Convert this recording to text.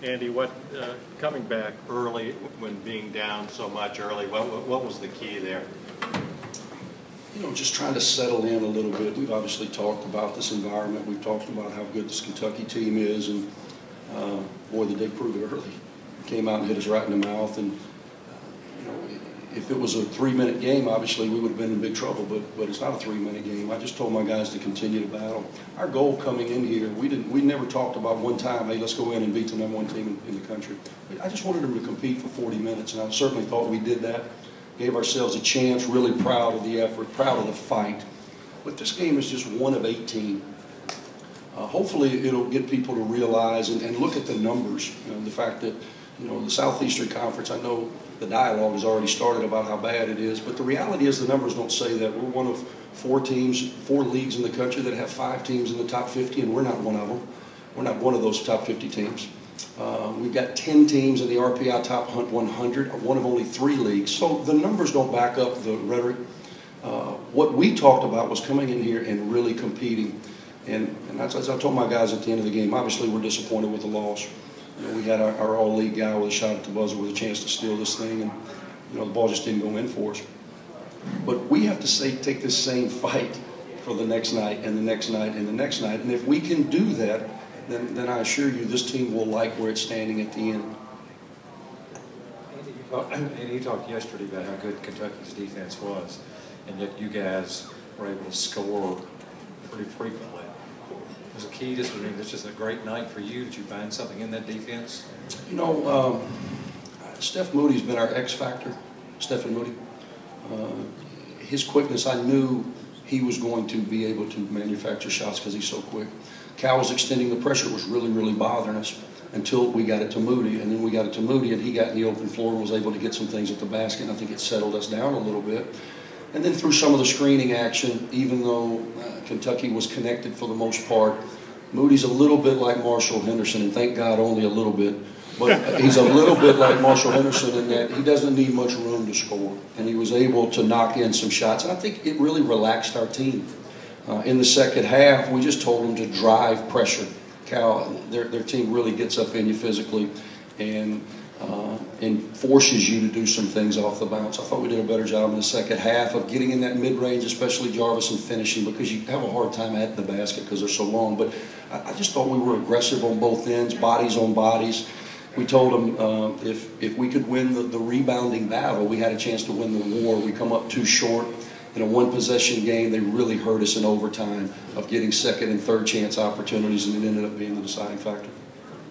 Andy, coming back early when being down so much early, what was the key there? You know, just trying to settle in a little bit. We've obviously talked about this environment. We've talked about how good this Kentucky team is, and boy, did they prove it early. Came out and hit us right in the mouth, and you know, if it was a 3-minute game, obviously we would have been in big trouble. But it's not a 3-minute game. I just told my guys to continue to battle. Our goal coming in here, we never talked about one time, hey, let's go in and beat the #1 team in the country. I just wanted them to compete for 40 minutes, and I certainly thought we did that. Gave ourselves a chance, really proud of the effort, proud of the fight. But this game is just one of 18. Hopefully it'll get people to realize and look at the numbers. You know, the fact that, you know, the Southeastern Conference, I know the dialogue has already started about how bad it is, but the reality is the numbers don't say that. We're one of 4 leagues in the country that have 5 teams in the top 50, and we're not one of them. We're not one of those top 50 teams. We've got 10 teams in the RPI top 100, one of only 3 leagues. So the numbers don't back up the rhetoric. What we talked about was coming in here and really competing. And as I told my guys at the end of the game, obviously we're disappointed with the loss. You know, we had our all-league guy with a shot at the buzzer with a chance to steal this thing, and you know, the ball just didn't go in for us. But we have to take this same fight for the next night and the next night and the next night. And if we can do that, then I assure you this team will like where it's standing at the end. Andy, you talked yesterday about how good Kentucky's defense was, and yet you guys were able to score pretty frequently. Was the key just, I mean, it's just a great night for you? Did you find something in that defense? You know, Steph Moody's been our X factor, Stephen Moody. His quickness, I knew he was going to be able to manufacture shots because he's so quick. Cal was extending the pressure. It was really, really bothering us until we got it to Moody. And then we got it to Moody, and he got in the open floor and was able to get some things at the basket. And I think it settled us down a little bit. And then through some of the screening action, even though Kentucky was connected for the most part, Moody's a little bit like Marshall Henderson, and thank God only a little bit. But he's a little bit like Marshall Henderson in that he doesn't need much room to score. And he was able to knock in some shots. And I think it really relaxed our team. In the second half, we just told them to drive pressure. Cal, their team really gets up in you physically and forces you to do some things off the bounce. I thought we did a better job in the second half of getting in that mid-range, especially Jarvis, and finishing, because you have a hard time at the basket because they're so long. But I just thought we were aggressive on both ends, bodies on bodies. We told them if we could win the rebounding battle, we had a chance to win the war. We come up too short. In a one-possession game, they really hurt us in overtime of getting second and third chance opportunities, and it ended up being the deciding factor.